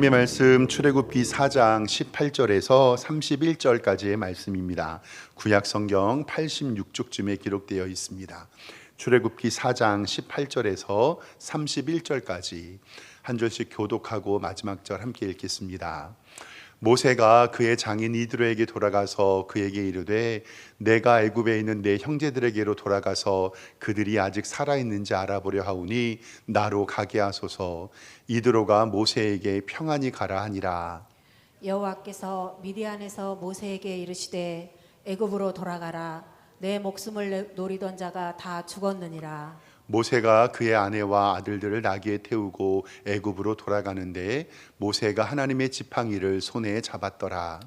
하나님의 말씀 출애굽기 4장 18절에서 31절까지의 말씀입니다. 구약 성경 86쪽쯤에 기록되어 있습니다. 출애굽기 4장 18절에서 31절까지 한 절씩 교독하고 마지막 절 함께 읽겠습니다. 모세가 그의 장인 이드로에게 돌아가서 그에게 이르되 내가 애굽에 있는 내 형제들에게로 돌아가서 그들이 아직 살아있는지 알아보려 하오니 나로 가게 하소서. 이드로가 모세에게 평안히 가라 하니라. 여호와께서 미디안에서 모세에게 이르시되 애굽으로 돌아가라. 내 목숨을 노리던 자가 다 죽었느니라. 모세가 그의 아내와 아들들을 나귀에 태우고 애굽으로 돌아가는데 모세가 하나님의 지팡이를 손에 잡았더라.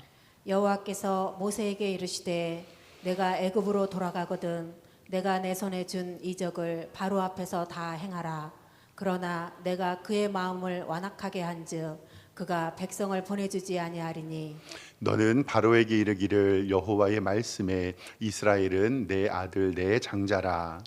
여호와께서 모세에게 이르시되 내가 애굽으로 돌아가거든 내가 내 손에 준 이적을 바로 앞에서 다 행하라. 그러나 내가 그의 마음을 완악하게 한즉 그가 백성을 보내주지 아니하리니 너는 바로에게 이르기를 여호와의 말씀에 이스라엘은 내 아들 내 장자라.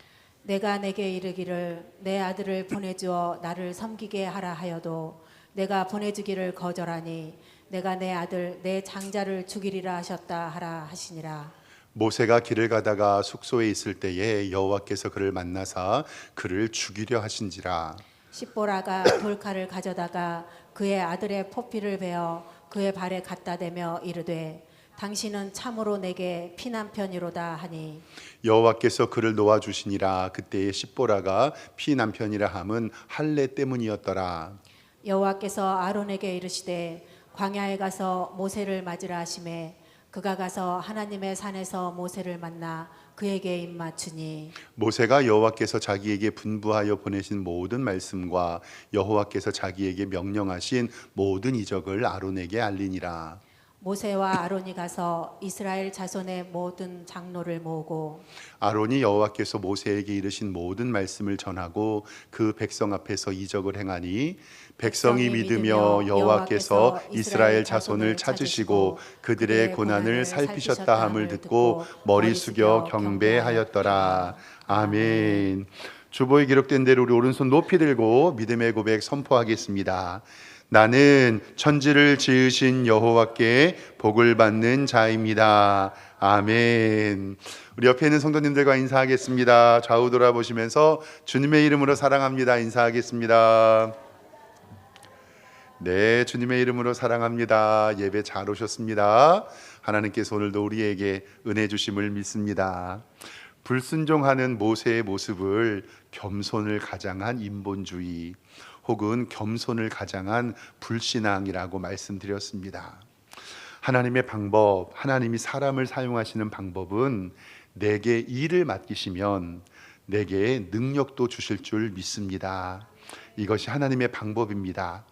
내가 내게 이르기를 내 아들을 보내주어 나를 섬기게 하라 하여도 내가 보내주기를 거절하니 내가 내 아들 내 장자를 죽이리라 하셨다 하라 하시니라. 모세가 길을 가다가 숙소에 있을 때에 여호와께서 그를 만나사 그를 죽이려 하신지라. 십보라가 돌칼을 가져다가 그의 아들의 포피를 베어 그의 발에 갖다 대며 이르되 당신은 참으로 내게 피난편이로다 하니 여호와께서 그를 놓아 주시니라. 그때에 십보라가 피난편이라 함은 할례 때문이었더라. 여호와께서 아론에게 이르시되 광야에 가서 모세를 맞으라 하시매 그가 가서 하나님의 산에서 모세를 만나 그에게 입맞추니 모세가 여호와께서 자기에게 분부하여 보내신 모든 말씀과 여호와께서 자기에게 명령하신 모든 이적을 아론에게 알리니라. 모세와 아론이 가서 이스라엘 자손의 모든 장로를 모으고 아론이 여호와께서 모세에게 이르신 모든 말씀을 전하고 그 백성 앞에서 이적을 행하니 백성이 믿으며 여호와께서 이스라엘 자손을 찾으시고 그들의 고난을 살피셨다 함을 듣고 머리 숙여 경배하였더라. 아멘. 주보에 기록된 대로 우리 오른손 높이 들고 믿음의 고백 선포하겠습니다. 나는 천지를 지으신 여호와께 복을 받는 자입니다. 아멘. 우리 옆에 있는 성도님들과 인사하겠습니다. 좌우 돌아보시면서 주님의 이름으로 사랑합니다 인사하겠습니다. 네, 주님의 이름으로 사랑합니다. 예배 잘 오셨습니다. 하나님께서 오늘도 우리에게 은혜 주심을 믿습니다. 불순종하는 모세의 모습을 겸손을 가장한 인본주의 혹은 겸손을 가장한 불신앙이라고 말씀드렸습니다. 하나님의 방법, 하나님이 사람을 사용하시는 방법은 내게 일을 맡기시면 내게 능력도 주실 줄 믿습니다. 이것이 하나님의 방법입니다.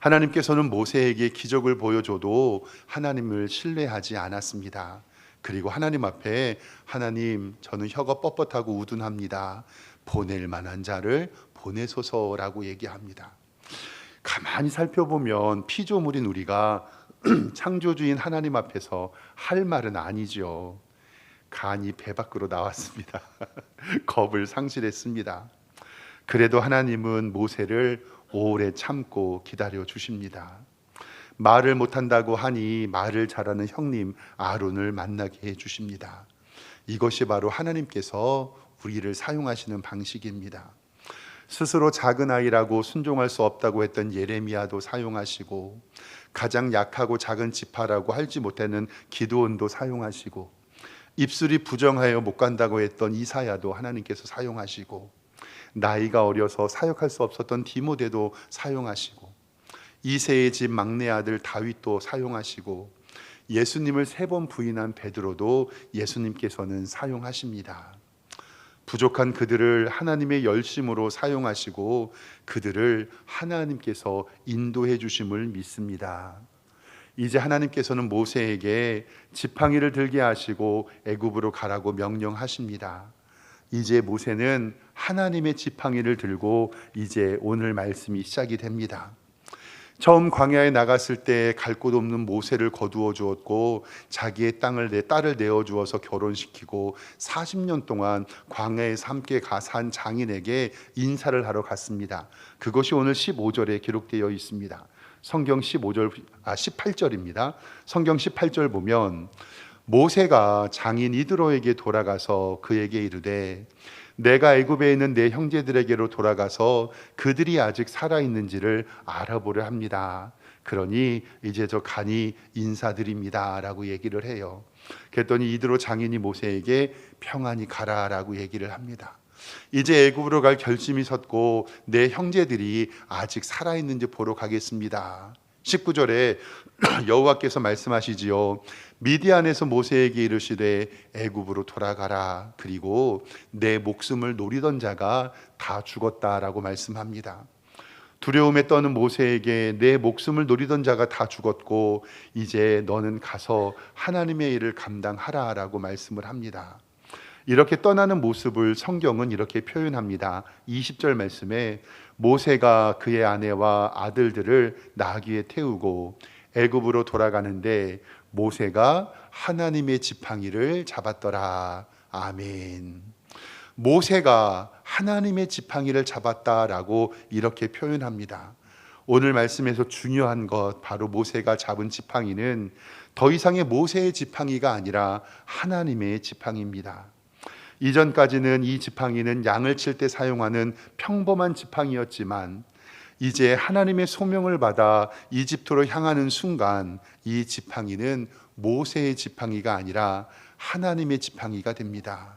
하나님께서는 모세에게 기적을 보여줘도 하나님을 신뢰하지 않았습니다. 그리고 하나님 앞에 하나님 저는 혀가 뻣뻣하고 우둔합니다. 보낼 만한 자를 보내소서라고 얘기합니다. 가만히 살펴보면 피조물인 우리가 창조주인 하나님 앞에서 할 말은 아니죠. 간이 배 밖으로 나왔습니다. 겁을 상실했습니다. 그래도 하나님은 모세를 오래 참고 기다려 주십니다. 말을 못한다고 하니 말을 잘하는 형님 아론을 만나게 해 주십니다. 이것이 바로 하나님께서 우리를 사용하시는 방식입니다. 스스로 작은 아이라고 순종할 수 없다고 했던 예레미야도 사용하시고 가장 약하고 작은 지파라고 할지 못하는 기드온도 사용하시고 입술이 부정하여 못 간다고 했던 이사야도 하나님께서 사용하시고 나이가 어려서 사역할 수 없었던 디모데도 사용하시고 이새의 집 막내 아들 다윗도 사용하시고 예수님을 3번 부인한 베드로도 예수님께서는 사용하십니다. 부족한 그들을 하나님의 열심으로 사용하시고 그들을 하나님께서 인도해 주심을 믿습니다. 이제 하나님께서는 모세에게 지팡이를 들게 하시고 애굽으로 가라고 명령하십니다. 이제 모세는 하나님의 지팡이를 들고 이제 오늘 말씀이 시작이 됩니다. 처음 광야에 나갔을 때 갈 곳 없는 모세를 거두어 주었고 자기의 딸을 내어 주어서 결혼시키고 40년 동안 광야에서 함께 산 장인에게 인사를 하러 갔습니다. 그것이 오늘 15절에 기록되어 있습니다. 성경 18절입니다. 성경 18절 보면 모세가 장인 이드로에게 돌아가서 그에게 이르되 내가 애굽에 있는 내 형제들에게로 돌아가서 그들이 아직 살아있는지를 알아보려 합니다. 그러니 이제 저 가니 인사드립니다 라고 얘기를 해요. 그랬더니 이드로 장인이 모세에게 평안히 가라라고 얘기를 합니다. 이제 애굽으로 갈 결심이 섰고 내 형제들이 아직 살아있는지 보러 가겠습니다. 19절에 여호와께서 말씀하시지요. 미디안에서 모세에게 이르시되 애굽으로 돌아가라. 그리고 내 목숨을 노리던 자가 다 죽었다라고 말씀합니다. 두려움에 떠는 모세에게 내 목숨을 노리던 자가 다 죽었고 이제 너는 가서 하나님의 일을 감당하라라고 말씀을 합니다. 이렇게 떠나는 모습을 성경은 이렇게 표현합니다. 20절 말씀에 모세가 그의 아내와 아들들을 나귀에 태우고 애굽으로 돌아가는데 모세가 하나님의 지팡이를 잡았더라. 아멘. 모세가 하나님의 지팡이를 잡았다라고 이렇게 표현합니다. 오늘 말씀에서 중요한 것, 바로 모세가 잡은 지팡이는 더 이상의 모세의 지팡이가 아니라 하나님의 지팡이입니다. 이전까지는 이 지팡이는 양을 칠 때 사용하는 평범한 지팡이였지만 이제 하나님의 소명을 받아 이집트로 향하는 순간 이 지팡이는 모세의 지팡이가 아니라 하나님의 지팡이가 됩니다.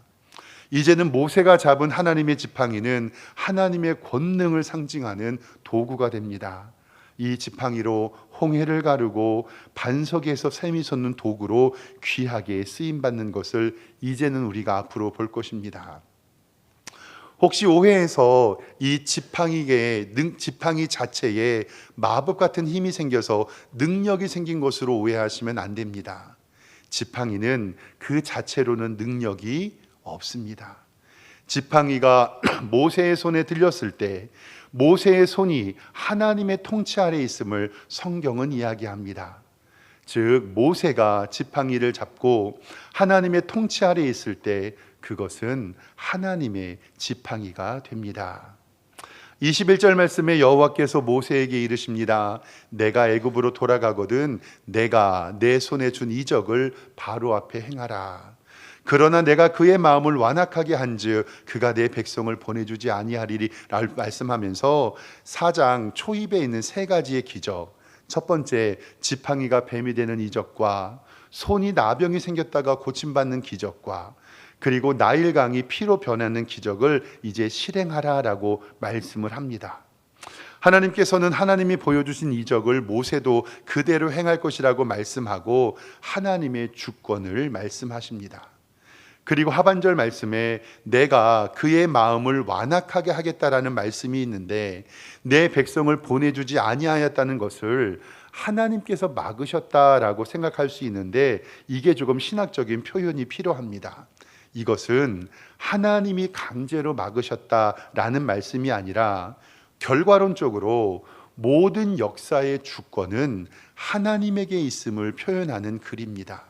이제는 모세가 잡은 하나님의 지팡이는 하나님의 권능을 상징하는 도구가 됩니다. 이 지팡이로 홍해를 가르고 반석에서 샘이 솟는 도구로 귀하게 쓰임받는 것을 이제는 우리가 앞으로 볼 것입니다. 혹시 오해해서 이 지팡이 자체에 마법 같은 힘이 생겨서 능력이 생긴 것으로 오해하시면 안 됩니다. 지팡이는 그 자체로는 능력이 없습니다. 지팡이가 모세의 손에 들렸을 때 모세의 손이 하나님의 통치 아래 있음을 성경은 이야기합니다. 즉 모세가 지팡이를 잡고 하나님의 통치 아래 있을 때 그것은 하나님의 지팡이가 됩니다. 21절 말씀에 여호와께서 모세에게 이르십니다. 내가 애굽으로 돌아가거든 내가 내 손에 준 이적을 바로 앞에 행하라. 그러나 내가 그의 마음을 완악하게 한즉 그가 내 백성을 보내주지 아니하리라 말씀하면서 4장 초입에 있는 세 가지의 기적, 첫 번째 지팡이가 뱀이 되는 이적과 손이 나병이 생겼다가 고침받는 기적과 그리고 나일강이 피로 변하는 기적을 이제 실행하라라고 말씀을 합니다. 하나님께서는 하나님이 보여주신 이적을 모세도 그대로 행할 것이라고 말씀하고 하나님의 주권을 말씀하십니다. 그리고 하반절 말씀에 내가 그의 마음을 완악하게 하겠다라는 말씀이 있는데 내 백성을 보내주지 아니하였다는 것을 하나님께서 막으셨다라고 생각할 수 있는데 이게 조금 신학적인 표현이 필요합니다. 이것은 하나님이 강제로 막으셨다라는 말씀이 아니라 결과론적으로 모든 역사의 주권은 하나님에게 있음을 표현하는 글입니다.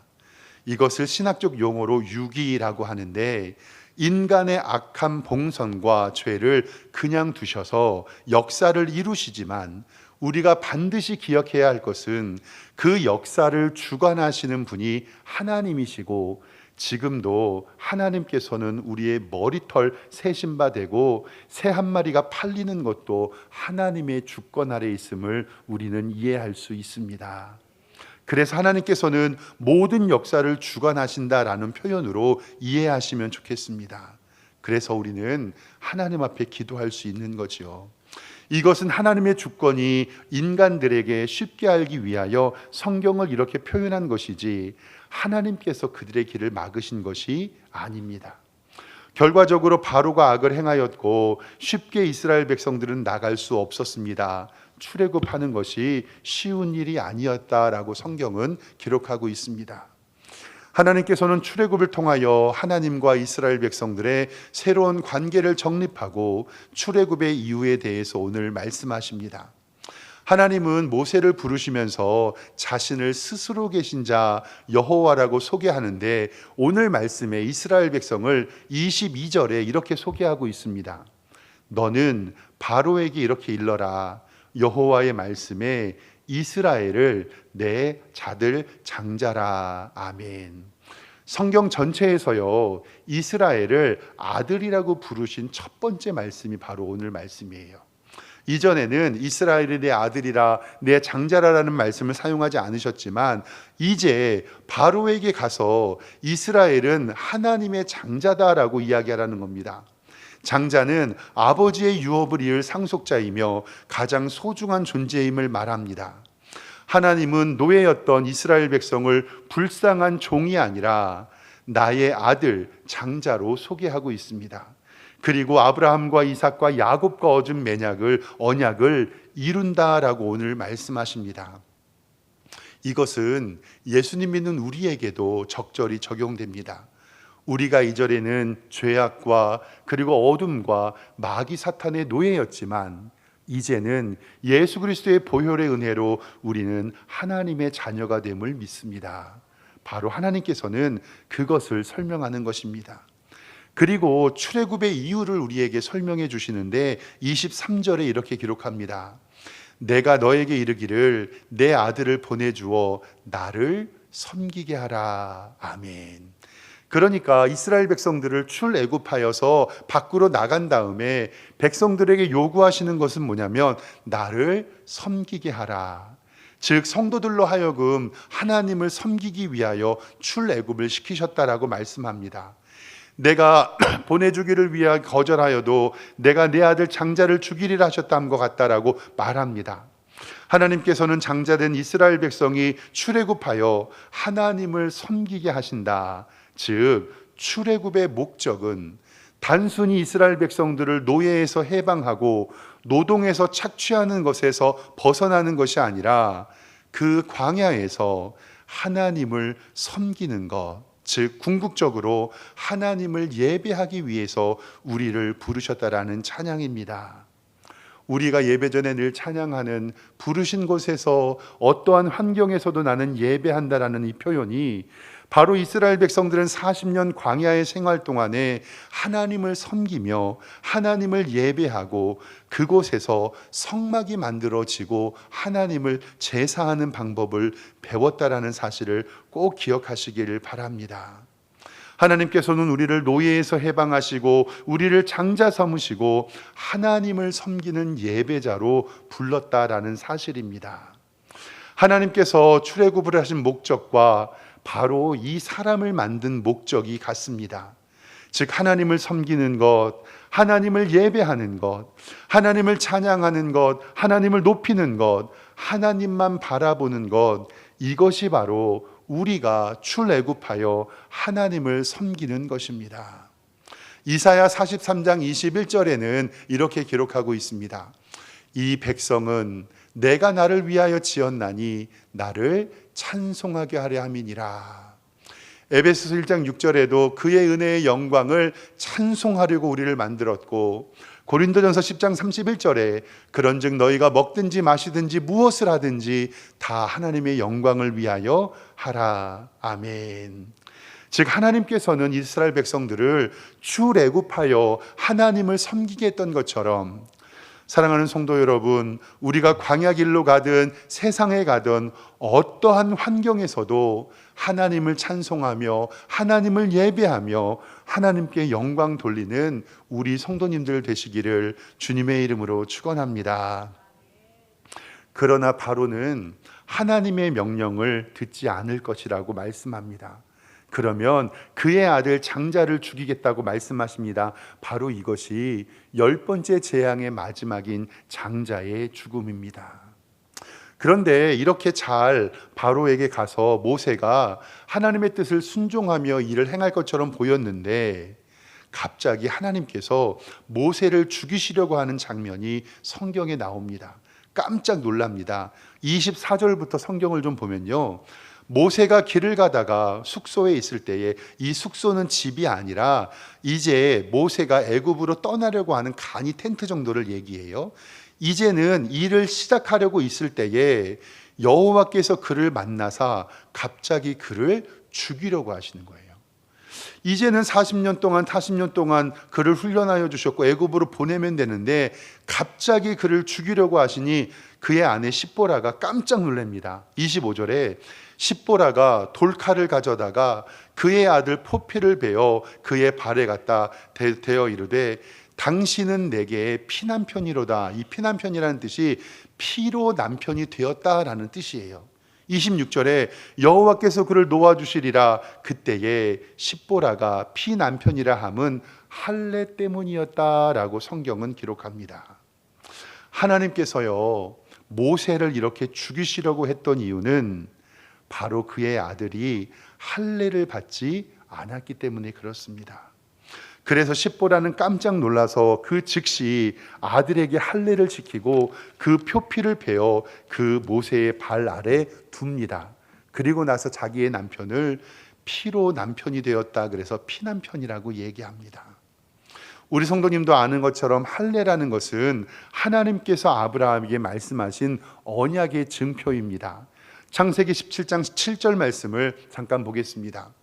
이것을 신학적 용어로 유기라고 하는데 인간의 악한 봉선과 죄를 그냥 두셔서 역사를 이루시지만 우리가 반드시 기억해야 할 것은 그 역사를 주관하시는 분이 하나님이시고 지금도 하나님께서는 우리의 머리털 세신 바 되고 새 한 마리가 팔리는 것도 하나님의 주권 아래 있음을 우리는 이해할 수 있습니다. 그래서 하나님께서는 모든 역사를 주관하신다라는 표현으로 이해하시면 좋겠습니다. 그래서 우리는 하나님 앞에 기도할 수 있는 거죠. 이것은 하나님의 주권이 인간들에게 쉽게 알기 위하여 성경을 이렇게 표현한 것이지 하나님께서 그들의 길을 막으신 것이 아닙니다. 결과적으로 바로가 악을 행하였고 쉽게 이스라엘 백성들은 나갈 수 없었습니다. 출애굽하는 것이 쉬운 일이 아니었다라고 성경은 기록하고 있습니다. 하나님께서는 출애굽을 통하여 하나님과 이스라엘 백성들의 새로운 관계를 정립하고 출애굽의 이유에 대해서 오늘 말씀하십니다. 하나님은 모세를 부르시면서 자신을 스스로 계신 자 여호와라고 소개하는데 오늘 말씀에 이스라엘 백성을 22절에 이렇게 소개하고 있습니다. 너는 바로에게 이렇게 일러라. 여호와의 말씀에 이스라엘을 내 자들 장자라. 아멘. 성경 전체에서요, 이스라엘을 아들이라고 부르신 첫 번째 말씀이 바로 오늘 말씀이에요. 이전에는 이스라엘이 내 아들이라, 내 장자라라는 말씀을 사용하지 않으셨지만 이제 바로에게 가서 이스라엘은 하나님의 장자다라고 이야기하라는 겁니다. 장자는 아버지의 유업을 이을 상속자이며 가장 소중한 존재임을 말합니다. 하나님은 노예였던 이스라엘 백성을 불쌍한 종이 아니라 나의 아들, 장자로 소개하고 있습니다. 그리고 아브라함과 이삭과 야곱과 얻은 언약을 이룬다라고 오늘 말씀하십니다. 이것은 예수님 믿는 우리에게도 적절히 적용됩니다. 우리가 이전에는 죄악과 그리고 어둠과 마귀 사탄의 노예였지만 이제는 예수 그리스도의 보혈의 은혜로 우리는 하나님의 자녀가 됨을 믿습니다. 바로 하나님께서는 그것을 설명하는 것입니다. 그리고 출애굽의 이유를 우리에게 설명해 주시는데 23절에 이렇게 기록합니다. 내가 너에게 이르기를 내 아들을 보내주어 나를 섬기게 하라. 아멘. 그러니까 이스라엘 백성들을 출애굽하여서 밖으로 나간 다음에 백성들에게 요구하시는 것은 뭐냐면 나를 섬기게 하라. 즉 성도들로 하여금 하나님을 섬기기 위하여 출애굽을 시키셨다라고 말씀합니다. 내가 보내주기를 위하여 거절하여도 내가 내 아들 장자를 죽이리라 하셨다는 것 같다라고 말합니다. 하나님께서는 장자된 이스라엘 백성이 출애굽하여 하나님을 섬기게 하신다. 즉 출애굽의 목적은 단순히 이스라엘 백성들을 노예에서 해방하고 노동에서 착취하는 것에서 벗어나는 것이 아니라 그 광야에서 하나님을 섬기는 것, 즉 궁극적으로 하나님을 예배하기 위해서 우리를 부르셨다라는 찬양입니다. 우리가 예배 전에 늘 찬양하는 부르신 곳에서 어떠한 환경에서도 나는 예배한다라는 이 표현이 바로 이스라엘 백성들은 40년 광야의 생활 동안에 하나님을 섬기며 하나님을 예배하고 그곳에서 성막이 만들어지고 하나님을 제사하는 방법을 배웠다라는 사실을 꼭 기억하시기를 바랍니다. 하나님께서는 우리를 노예에서 해방하시고 우리를 장자 삼으시고 하나님을 섬기는 예배자로 불렀다라는 사실입니다. 하나님께서 출애굽을 하신 목적과 바로 이 사람을 만든 목적이 같습니다. 즉 하나님을 섬기는 것, 하나님을 예배하는 것, 하나님을 찬양하는 것, 하나님을 높이는 것, 하나님만 바라보는 것, 이것이 바로 우리가 출애굽하여 하나님을 섬기는 것입니다. 이사야 43장 21절에는 이렇게 기록하고 있습니다. 이 백성은 내가 나를 위하여 지었나니 나를 찬송하게 하려 함이니라. 에베소서 1장 6절에도 그의 은혜의 영광을 찬송하려고 우리를 만들었고, 고린도전서 10장 31절에 그런즉 너희가 먹든지 마시든지 무엇을 하든지 다 하나님의 영광을 위하여 하라. 아멘. 즉 하나님께서는 이스라엘 백성들을 출애굽하여 하나님을 섬기게 했던 것처럼, 사랑하는 성도 여러분, 우리가 광야 길로 가든 세상에 가든 어떠한 환경에서도 하나님을 찬송하며 하나님을 예배하며 하나님께 영광 돌리는 우리 성도님들 되시기를 주님의 이름으로 축원합니다. 그러나 바로는 하나님의 명령을 듣지 않을 것이라고 말씀합니다. 그러면 그의 아들 장자를 죽이겠다고 말씀하십니다. 바로 이것이 10번째 재앙의 마지막인 장자의 죽음입니다. 그런데 이렇게 잘 바로에게 가서 모세가 하나님의 뜻을 순종하며 일을 행할 것처럼 보였는데 갑자기 하나님께서 모세를 죽이시려고 하는 장면이 성경에 나옵니다. 깜짝 놀랍니다. 24절부터 성경을 좀 보면요, 모세가 길을 가다가 숙소에 있을 때에, 이 숙소는 집이 아니라 이제 모세가 애굽으로 떠나려고 하는 간이 텐트 정도를 얘기해요. 이제는 일을 시작하려고 있을 때에 여호와께서 그를 만나사 갑자기 그를 죽이려고 하시는 거예요. 이제는 40년 동안 그를 훈련하여 주셨고 애굽으로 보내면 되는데 갑자기 그를 죽이려고 하시니 그의 아내 십보라가 깜짝 놀랍니다. 25절에 십보라가 돌칼을 가져다가 그의 아들 포피를 베어 그의 발에 갖다 대어 이르되 당신은 내게 피남편이로다. 이 피남편이라는 뜻이 피로 남편이 되었다라는 뜻이에요. 26절에 여호와께서 그를 놓아주시리라. 그때에 십보라가 피남편이라 함은 할례 때문이었다라고 성경은 기록합니다. 하나님께서요, 모세를 이렇게 죽이시려고 했던 이유는 바로 그의 아들이 할례를 받지 않았기 때문에 그렇습니다. 그래서 십보라는 깜짝 놀라서 그 즉시 아들에게 할례를 지키고 그 표피를 베어 그 모세의 발 아래 둡니다. 그리고 나서 자기의 남편을 피로 남편이 되었다, 그래서 피남편이라고 얘기합니다. 우리 성도님도 아는 것처럼 할례라는 것은 하나님께서 아브라함에게 말씀하신 언약의 증표입니다. 창세기 17장 7절 말씀을 잠깐 보겠습니다.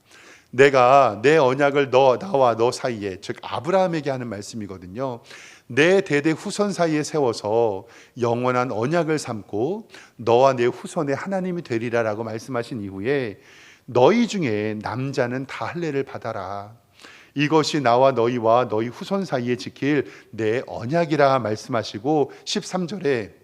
내가 내 언약을 나와 너 사이에, 즉 아브라함에게 하는 말씀이거든요. 내 대대 후손 사이에 세워서 영원한 언약을 삼고 너와 내 후손의 하나님이 되리라라고 말씀하신 이후에 너희 중에 남자는 다 할례를 받아라. 이것이 나와 너희와 너희 후손 사이에 지킬 내 언약이라 말씀하시고 13절에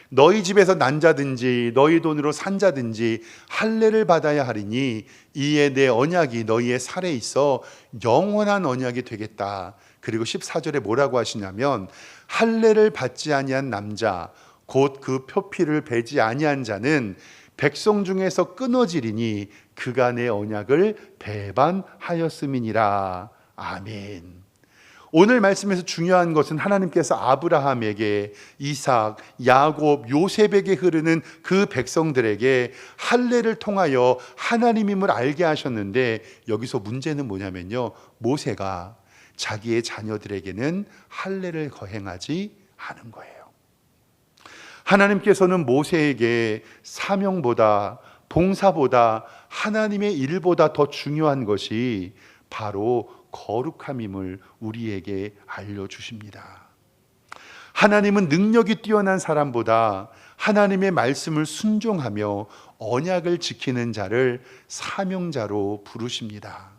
너희 집에서 난 자든지 너희 돈으로 산 자든지 할례를 받아야 하리니 이에 내 언약이 너희의 살에 있어 영원한 언약이 되겠다. 그리고 14절에 뭐라고 하시냐면 할례를 받지 아니한 남자 곧 그 표피를 베지 아니한 자는 백성 중에서 끊어지리니 그가 내 언약을 배반하였음이니라. 아멘. 오늘 말씀에서 중요한 것은 하나님께서 아브라함에게, 이삭, 야곱, 요셉에게 흐르는 그 백성들에게 할례를 통하여 하나님임을 알게 하셨는데, 여기서 문제는 뭐냐면요, 모세가 자기의 자녀들에게는 할례를 거행하지 않은 거예요. 하나님께서는 모세에게 사명보다, 봉사보다, 하나님의 일보다 더 중요한 것이 바로 거룩함임을 우리에게 알려주십니다. 하나님은 능력이 뛰어난 사람보다 하나님의 말씀을 순종하며 언약을 지키는 자를 사명자로 부르십니다.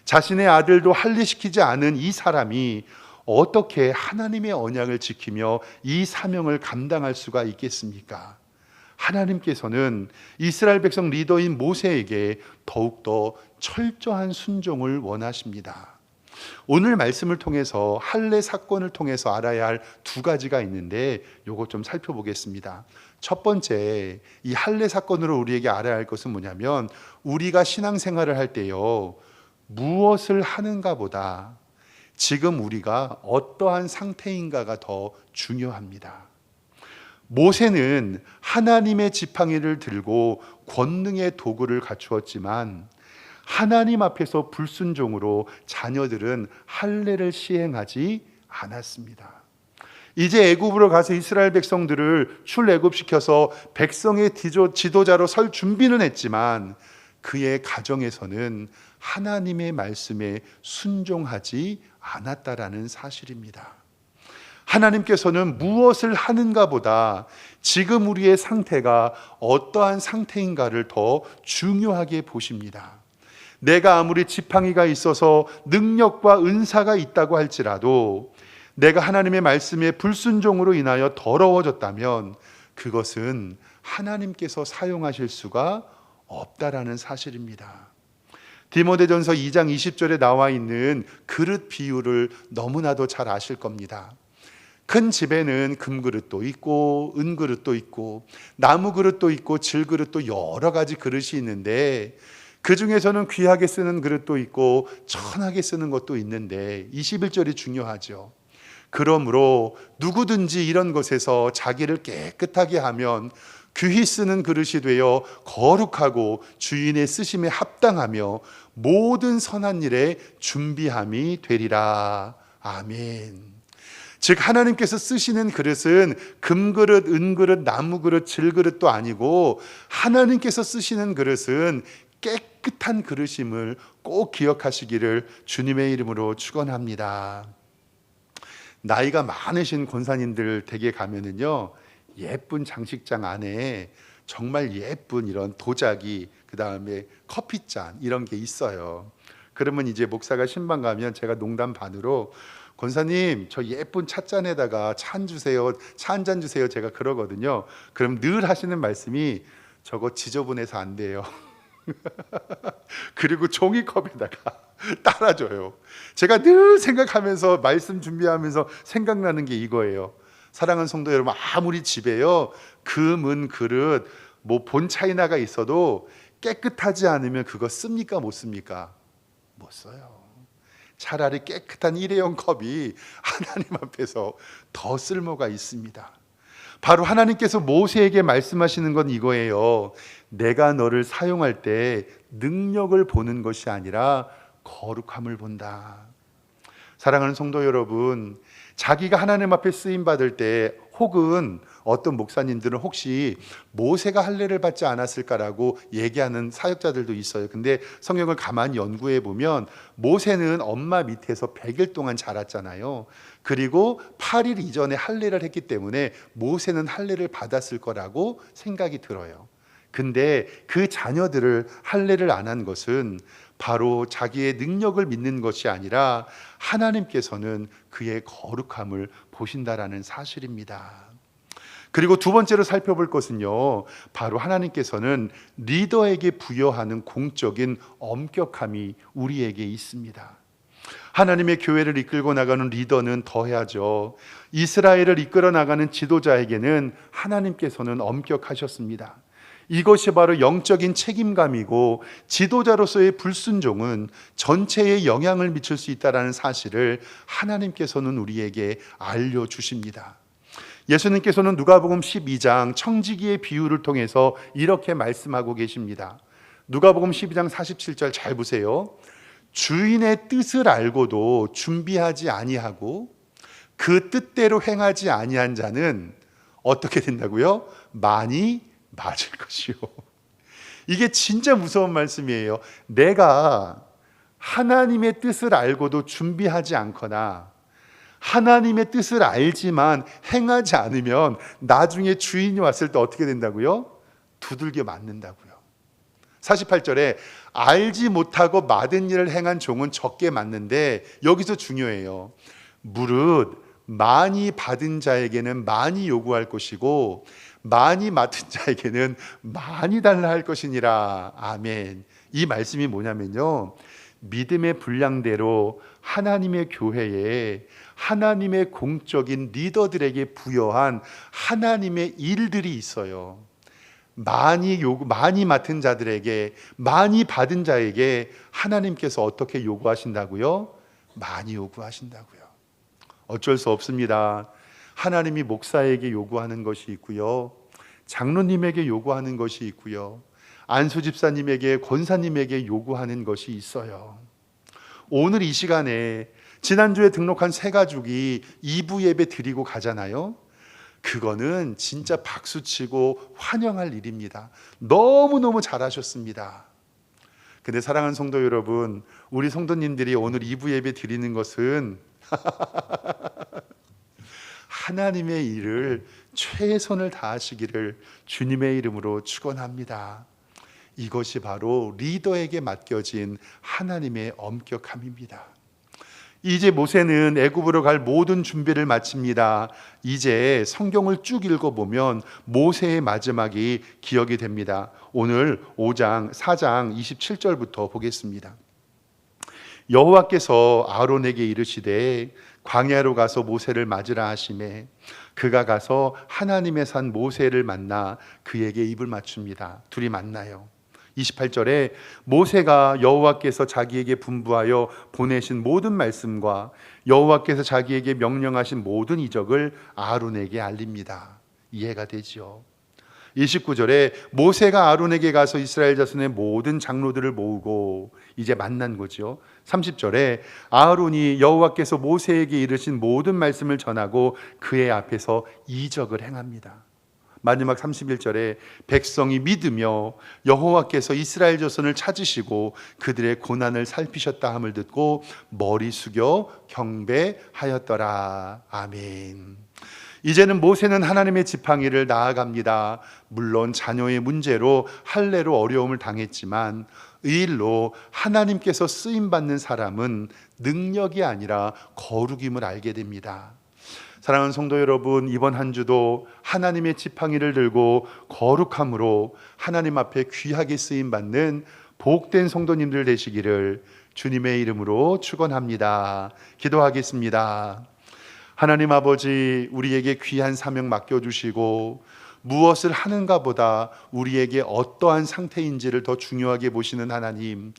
자신의 아들도 할례시키지 않은 이 사람이 어떻게 하나님의 언약을 지키며 이 사명을 감당할 수가 있겠습니까? 하나님께서는 이스라엘 백성 리더인 모세에게 더욱더 철저한 순종을 원하십니다. 오늘 말씀을 통해서 할례 사건을 통해서 알아야 할 두 가지가 있는데 요것 좀 살펴보겠습니다. 첫 번째, 이 할례 사건으로 우리에게 알아야 할 것은 뭐냐면 우리가 신앙생활을 할 때요, 무엇을 하는가 보다 지금 우리가 어떠한 상태인가가 더 중요합니다. 모세는 하나님의 지팡이를 들고 권능의 도구를 갖추었지만 하나님 앞에서 불순종으로 자녀들은 할례를 시행하지 않았습니다. 이제 애굽으로 가서 이스라엘 백성들을 출애굽시켜서 백성의 지도자로 설 준비는 했지만 그의 가정에서는 하나님의 말씀에 순종하지 않았다라는 사실입니다. 하나님께서는 무엇을 하는가 보다 지금 우리의 상태가 어떠한 상태인가를 더 중요하게 보십니다. 내가 아무리 지팡이가 있어서 능력과 은사가 있다고 할지라도 내가 하나님의 말씀에 불순종으로 인하여 더러워졌다면 그것은 하나님께서 사용하실 수가 없다라는 사실입니다. 디모데전서 2장 20절에 나와 있는 그릇 비유를 너무나도 잘 아실 겁니다. 큰 집에는 금그릇도 있고 은그릇도 있고 나무 그릇도 있고 질그릇도 여러 가지 그릇이 있는데 그 중에서는 귀하게 쓰는 그릇도 있고 천하게 쓰는 것도 있는데 21절이 중요하죠. 그러므로 누구든지 이런 것에서 자기를 깨끗하게 하면 귀히 쓰는 그릇이 되어 거룩하고 주인의 쓰심에 합당하며 모든 선한 일에 준비함이 되리라. 아멘. 즉 하나님께서 쓰시는 그릇은 금그릇, 은그릇, 나무그릇, 질그릇도 아니고 하나님께서 쓰시는 그릇은 깨끗한 그릇임을 꼭 기억하시기를 주님의 이름으로 축원합니다. 나이가 많으신 권사님들 댁에 가면은요, 예쁜 장식장 안에 정말 예쁜 이런 도자기, 그 다음에 커피잔 이런 게 있어요. 그러면 이제 목사가 신방 가면 제가 농담 반으로 권사님 저 예쁜 찻잔에다가 차 한 주세요, 차 한 잔 주세요, 제가 그러거든요. 그럼 늘 하시는 말씀이 저거 지저분해서 안 돼요. 그리고 종이컵에다가 따라줘요. 제가 늘 생각하면서 말씀 준비하면서 생각나는 게 이거예요. 사랑하는 성도 여러분, 아무리 집에요 금, 그릇, 뭐 본 차이나가 있어도 깨끗하지 않으면 그거 씁니까 못 씁니까? 못 써요. 차라리 깨끗한 일회용 컵이 하나님 앞에서 더 쓸모가 있습니다. 바로 하나님께서 모세에게 말씀하시는 건 이거예요. 내가 너를 사용할 때 능력을 보는 것이 아니라 거룩함을 본다. 사랑하는 성도 여러분, 자기가 하나님 앞에 쓰임 받을 때, 혹은 어떤 목사님들은 혹시 모세가 할례를 받지 않았을까라고 얘기하는 사역자들도 있어요. 근데 성경을 가만히 연구해 보면 모세는 엄마 밑에서 100일 동안 자랐잖아요. 그리고 8일 이전에 할례를 했기 때문에 모세는 할례를 받았을 거라고 생각이 들어요. 근데 그 자녀들을 할례를 안 한 것은 바로 자기의 능력을 믿는 것이 아니라 하나님께서는 그의 거룩함을 보신다라는 사실입니다. 그리고 두 번째로 살펴볼 것은요, 바로 하나님께서는 리더에게 부여하는 공적인 엄격함이 우리에게 있습니다. 하나님의 교회를 이끌고 나가는 리더는 더해야죠. 이스라엘을 이끌어 나가는 지도자에게는 하나님께서는 엄격하셨습니다. 이것이 바로 영적인 책임감이고, 지도자로서의 불순종은 전체에 영향을 미칠 수 있다는 사실을 하나님께서는 우리에게 알려주십니다. 예수님께서는 누가복음 12장 청지기의 비유를 통해서 이렇게 말씀하고 계십니다. 누가복음 12장 47절 잘 보세요. 주인의 뜻을 알고도 준비하지 아니하고 그 뜻대로 행하지 아니한 자는 어떻게 된다고요? 많이 맞을 것이요. 이게 진짜 무서운 말씀이에요. 내가 하나님의 뜻을 알고도 준비하지 않거나 하나님의 뜻을 알지만 행하지 않으면 나중에 주인이 왔을 때 어떻게 된다고요? 두들겨 맞는다고요. 48절에 알지 못하고 맡은 일을 행한 종은 적게 맞는데, 여기서 중요해요. 무릇 많이 받은 자에게는 많이 요구할 것이고 많이 맡은 자에게는 많이 달라 할 것이니라. 아멘. 이 말씀이 뭐냐면요, 믿음의 분량대로 하나님의 교회에 하나님의 공적인 리더들에게 부여한 하나님의 일들이 있어요. 많이 맡은 자들에게, 많이 받은 자에게 하나님께서 어떻게 요구하신다고요? 많이 요구하신다고요. 어쩔 수 없습니다. 하나님이 목사에게 요구하는 것이 있고요, 장로님에게 요구하는 것이 있고요, 안수 집사님에게, 권사님에게 요구하는 것이 있어요. 오늘 이 시간에 지난주에 등록한 새 가족이 2부 예배 드리고 가잖아요. 그거는 진짜 박수치고 환영할 일입니다. 너무너무 잘하셨습니다. 근데 사랑하는 성도 여러분, 우리 성도님들이 오늘 2부 예배 드리는 것은 하나님의 일을 최선을 다하시기를 주님의 이름으로 축원합니다. 이것이 바로 리더에게 맡겨진 하나님의 엄격함입니다. 이제 모세는 애굽으로 갈 모든 준비를 마칩니다. 이제 성경을 쭉 읽어보면 모세의 마지막이 기억이 됩니다. 오늘 4장 27절부터 보겠습니다. 여호와께서 아론에게 이르시되 광야로 가서 모세를 맞으라 하시매 그가 가서 하나님의 산 모세를 만나 그에게 입을 맞춥니다. 둘이 만나요. 28절에 모세가 여호와께서 자기에게 분부하여 보내신 모든 말씀과 여호와께서 자기에게 명령하신 모든 이적을 아론에게 알립니다. 이해가 되죠? 29절에 모세가 아론에게 가서 이스라엘 자손의 모든 장로들을 모으고 이제 만난 거죠. 30절에 아론이 여호와께서 모세에게 이르신 모든 말씀을 전하고 그의 앞에서 이적을 행합니다. 마지막 31절에 백성이 믿으며 여호와께서 이스라엘 자손을 찾으시고 그들의 고난을 살피셨다 함을 듣고 머리 숙여 경배하였더라. 아멘. 이제는 모세는 하나님의 지팡이를 나아갑니다. 물론 자녀의 문제로 할례로 어려움을 당했지만 이 일로 하나님께서 쓰임받는 사람은 능력이 아니라 거룩임을 알게 됩니다. 사랑하는 성도 여러분, 이번 한 주도 하나님의 지팡이를 들고 거룩함으로 하나님 앞에 귀하게 쓰임받는 복된 성도님들 되시기를 주님의 이름으로 축원합니다. 기도하겠습니다. 하나님 아버지, 우리에게 귀한 사명 맡겨주시고 무엇을 하는가 보다 우리에게 어떠한 상태인지를 더 중요하게 보시는 하나님,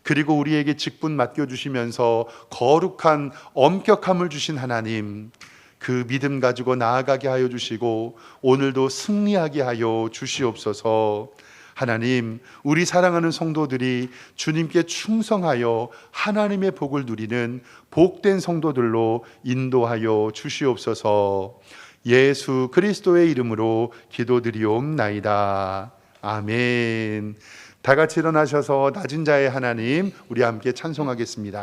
그리고 우리에게 직분 맡겨주시면서 거룩한 엄격함을 주신 하나님, 그 믿음 가지고 나아가게 하여 주시고 오늘도 승리하게 하여 주시옵소서. 하나님, 우리 사랑하는 성도들이 주님께 충성하여 하나님의 복을 누리는 복된 성도들로 인도하여 주시옵소서. 예수 그리스도의 이름으로 기도드리옵나이다. 아멘. 다 같이 일어나셔서 낮은 자의 하나님, 우리 함께 찬송하겠습니다.